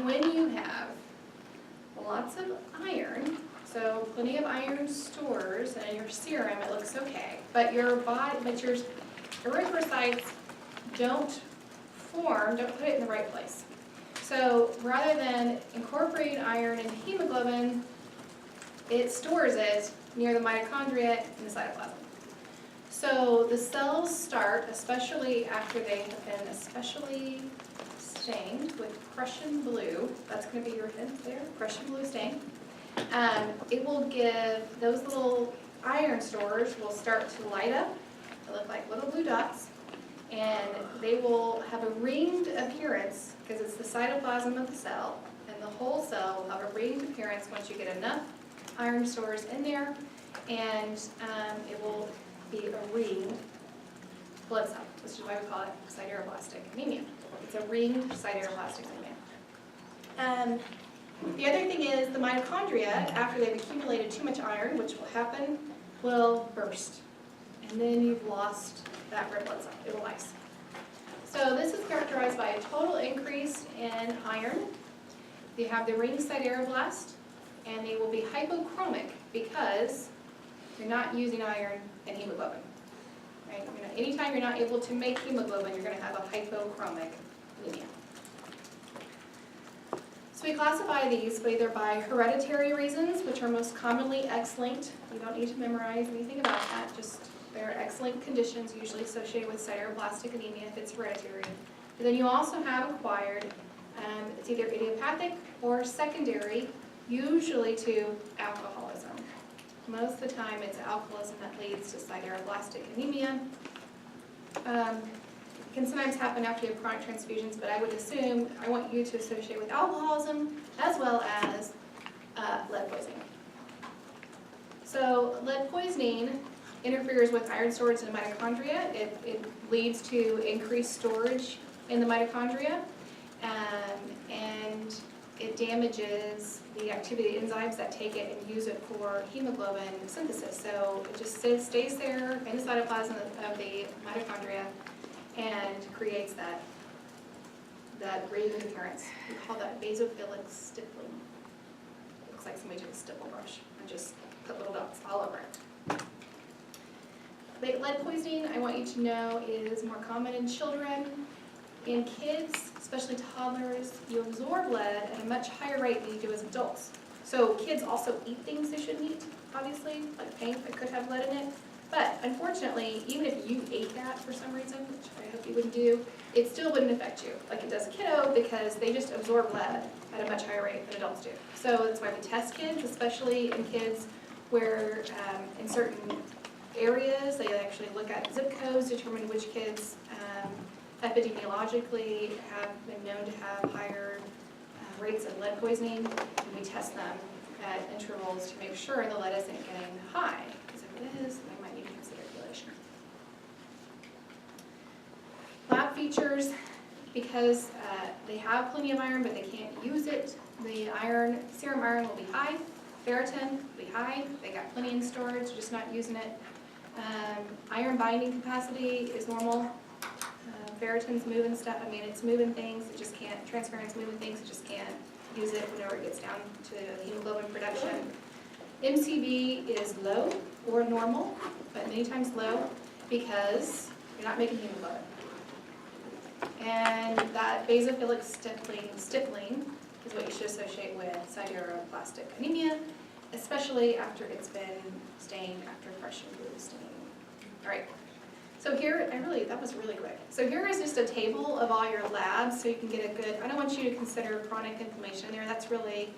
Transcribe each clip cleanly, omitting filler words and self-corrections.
when you have lots of iron, so plenty of iron stores, and in your serum it looks okay, but your erythrocytes don't put it in the right place. So rather than incorporating iron into hemoglobin, it stores it near the mitochondria in the cytoplasm. So the cells start, especially after they have been especially stained with Prussian blue, that's going to be your hint there, Prussian blue stain. It will give, those little iron stores will start to light up. They look like little blue dots, and they will have a ringed appearance because it's the cytoplasm of the cell, and the whole cell will have a ringed appearance once you get enough iron stores in there, and it will be a ringed blood cell, which is why we call it sideroblastic anemia. It's a ringed sideroblastic anemia. The other thing is the mitochondria, after they've accumulated too much iron, which will happen, will burst. And then you've lost that red blood cell. It will lyse. So this is characterized by a total increase in iron. You have the ringed sideroblast, and they will be hypochromic because you're not using iron and hemoglobin. Right? Anytime you're not able to make hemoglobin, you're going to have a hypochromic anemia. So we classify these either by hereditary reasons, which are most commonly X-linked. You don't need to memorize anything about that, just they're X-linked conditions usually associated with sideroblastic anemia if it's hereditary. But then you also have acquired, it's either idiopathic or secondary, usually to alcoholism. Most of the time it's alcoholism that leads to sideroblastic anemia. It can sometimes happen after you have chronic transfusions, but I would assume, I want you to associate with alcoholism as well as lead poisoning. So lead poisoning interferes with iron storage in the mitochondria. It leads to increased storage in the mitochondria, and it damages the activity of enzymes that take it and use it for hemoglobin synthesis. So it just stays there in the cytoplasm of the mitochondria and creates that ringed appearance. We call that basophilic stippling. It looks like somebody took a stipple brush and just put little dots all over it. Lead poisoning, I want you to know, is more common in children. In kids, especially toddlers, you absorb lead at a much higher rate than you do as adults. So kids also eat things they shouldn't eat, obviously, like paint that could have lead in it. But unfortunately, even if you ate that for some reason, which I hope you wouldn't do, it still wouldn't affect you like it does a kiddo because they just absorb lead at a much higher rate than adults do. So that's why we test kids, especially in kids where in certain areas they actually look at zip codes, determine which kids epidemiologically have been known to have higher rates of lead poisoning, and we test them at intervals to make sure the lead isn't getting high. Because if it is, we might need to consider chelation. Lab features, because they have plenty of iron but they can't use it, the serum iron will be high, ferritin will be high, they got plenty in storage, just not using it. Iron binding capacity is normal. Ferritin's moving stuff, it's moving things, it just can't, transferrin's moving things, it just can't use it whenever it gets down to hemoglobin production. MCV is low or normal, but many times low because you're not making hemoglobin. And that basophilic stippling is what you should associate with sideroblastic anemia, especially after it's been stained after Prussian blue staining. All right. So here, that was really quick. So here is just a table of all your labs so you can get a good, I don't want you to consider chronic inflammation there. That's really,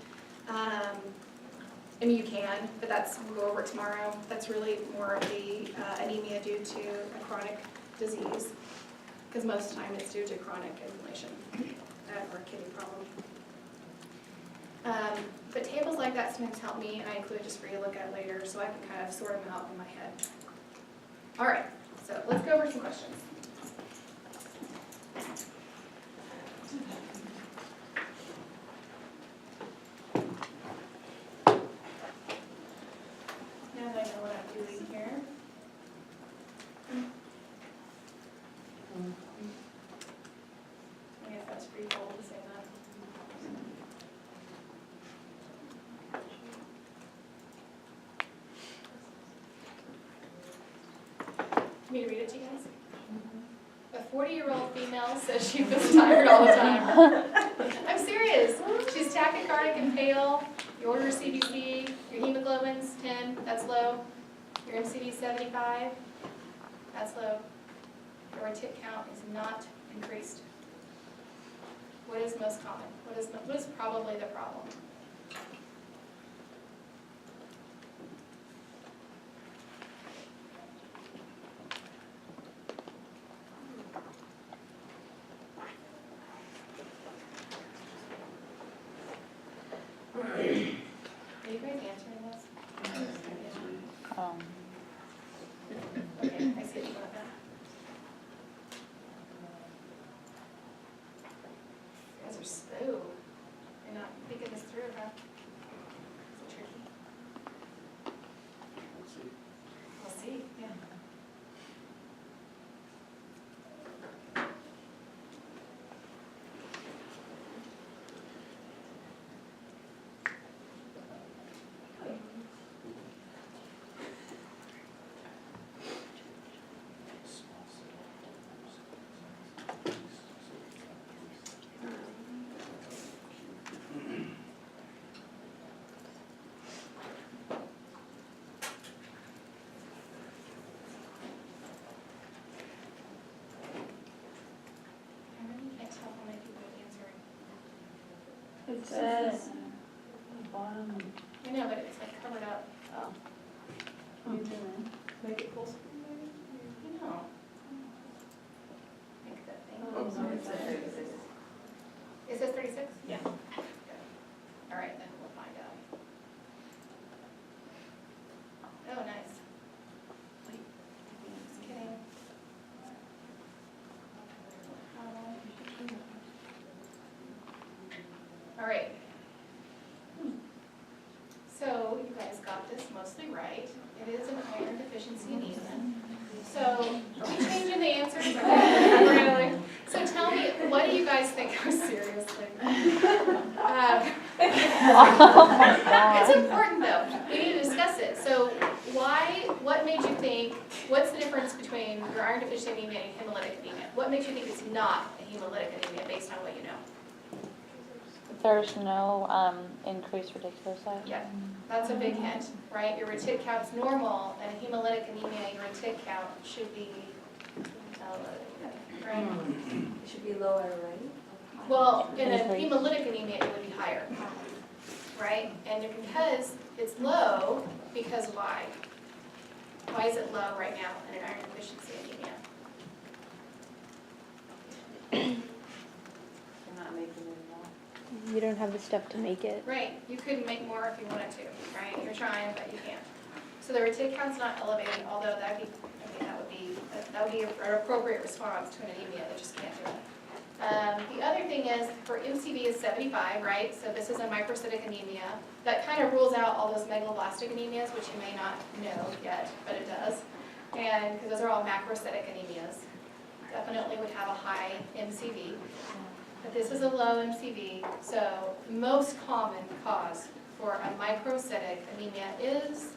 you can, but we'll go over it tomorrow. That's really more of the anemia due to a chronic disease, because most of the time it's due to chronic inflammation or kidney problem. But tables like that sometimes help me, and I include just for you to look at later so I can kind of sort them out in my head. All right. So let's go over some questions. Now that I know what I'm doing here. I guess that's pretty cool to say that. 40-year-old female says she feels tired all the time. I'm serious. She's tachycardic and pale. You order CBC, your hemoglobin's 10, that's low. Your MCV 75, that's low. Your tip count is not increased. What is most common? What is probably the problem? Are you guys answering this? Okay, I see what you want that. You guys are slow. You're not thinking this through, huh? Is it tricky? We'll see, yeah. I really can't tell how many people are answering. It says bottom. I know, but it's like covered up. Oh. Make it full screen maybe? You know. Make that thing. Oh, sorry, it says 36. It says 36? Yeah. All right, then we'll find out. Oh, nice. Just kidding. All right. So you guys got this mostly right. It is an iron deficiency anemia. So are we changing the answers? Really? So tell me, what do you guys think? Oh, seriously. It's important though. We need to discuss it. So what made you think, what's the difference between your iron deficiency anemia and hemolytic anemia? What makes you think it's not a hemolytic anemia based on what you know? There's no increased reticulocyte? Yeah, that's a big hint, right? Your retic count's normal, and a hemolytic anemia, your retic count should be elevated, right? It should be lower, right? Well, in a hemolytic anemia, it would be higher, right? And because it's low, because why? Why is it low right now in an iron deficiency anemia? They're not making it more. You don't have the stuff to make it. Right, you could make more if you wanted to, right? You're trying, but you can't. So the retic count's not elevated, although that would be an appropriate response to an anemia that just can't do it. The other thing is, for MCV is 75, right? So this is a microcytic anemia. That kind of rules out all those megaloblastic anemias, which you may not know yet, but it does. And because those are all macrocytic anemias. Definitely would have a high MCV. But this is a low MCV, so the most common cause for a microcytic anemia is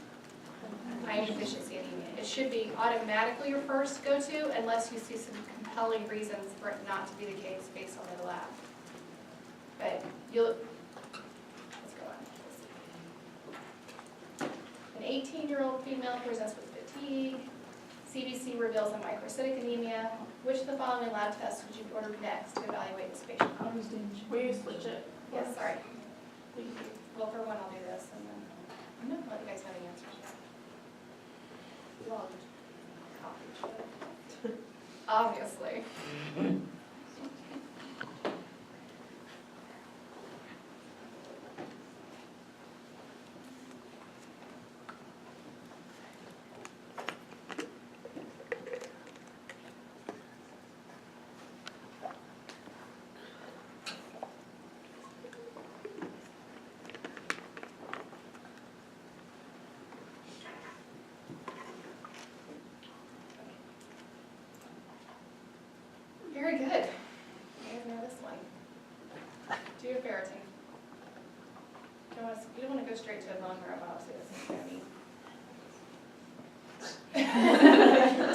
iron deficiency anemia. It should be automatically your first go-to unless you see some compelling reasons for it not to be the case based on the lab. But let's go on. An 18-year-old female presents with fatigue. CBC reveals a microcytic anemia. Which of the following lab tests would you order next to evaluate this patient? Will you switch it? Yes, sorry. Well, for one, I'll do this, and then I'm not gonna let you guys know the answers yet. You all just copy each other. Obviously. Very good. You guys know this one. Do your ferritin. You don't want to go straight to a bone marrow biopsy. This is going to be.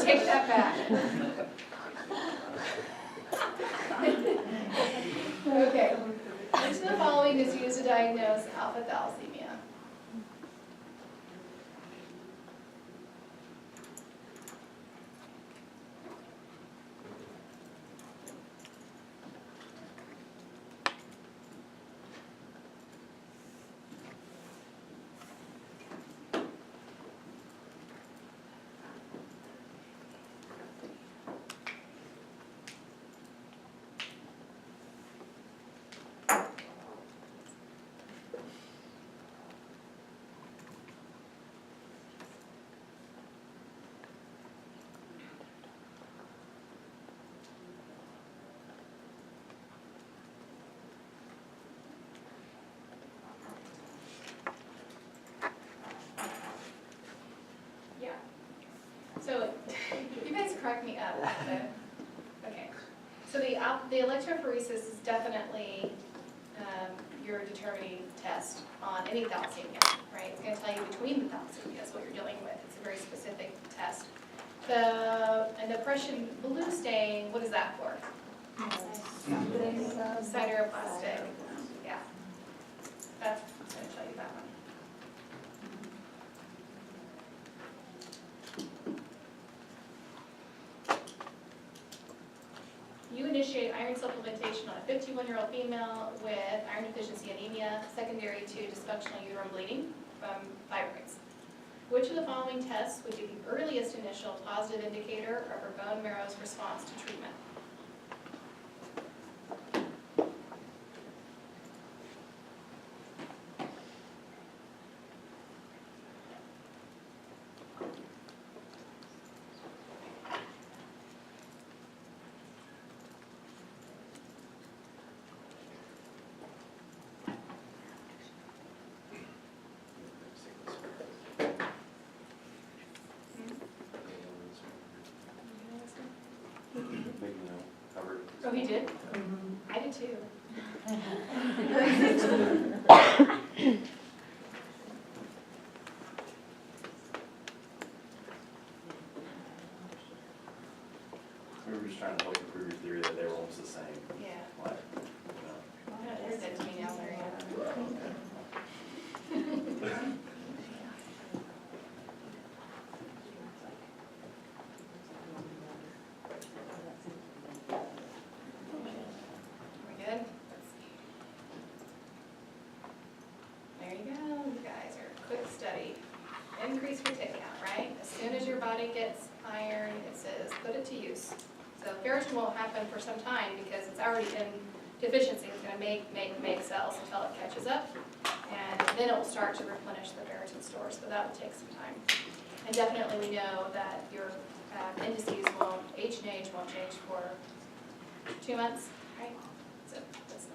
Take that back. treatment is used to diagnose alpha thalassemia. Yeah. So, you guys crack me up. Okay. So the electrophoresis is definitely your determining test on any thalassemia, right? It's gonna tell you between the thalassemias what you're dealing with. It's a very specific test. And the Prussian blue stain, what is that for? Sideroplastic. Yeah. That's gonna tell you that one. You initiate iron supplementation on a 51-year-old female with iron deficiency anemia secondary to dysfunctional uterine bleeding from fibroids. Which of the following tests would be the earliest initial positive indicator of her bone marrow's response to treatment? Oh, he did? I did too. We were just trying to help you prove your theory that they were almost the same. Yeah. Like, you know. You're dead to me now, Larry. We good? Let's see. There you go, you guys are a quick study. Increase retic count, right? As soon as your body gets iron, it says put it to use. So ferritin won't happen for some time because it's already in deficiency. It's gonna make cells until it catches up. And then it will start to replenish the ferritin stores, but that will take some time. And definitely we know that your indices won't, H and H won't change for 2 months, right? So that's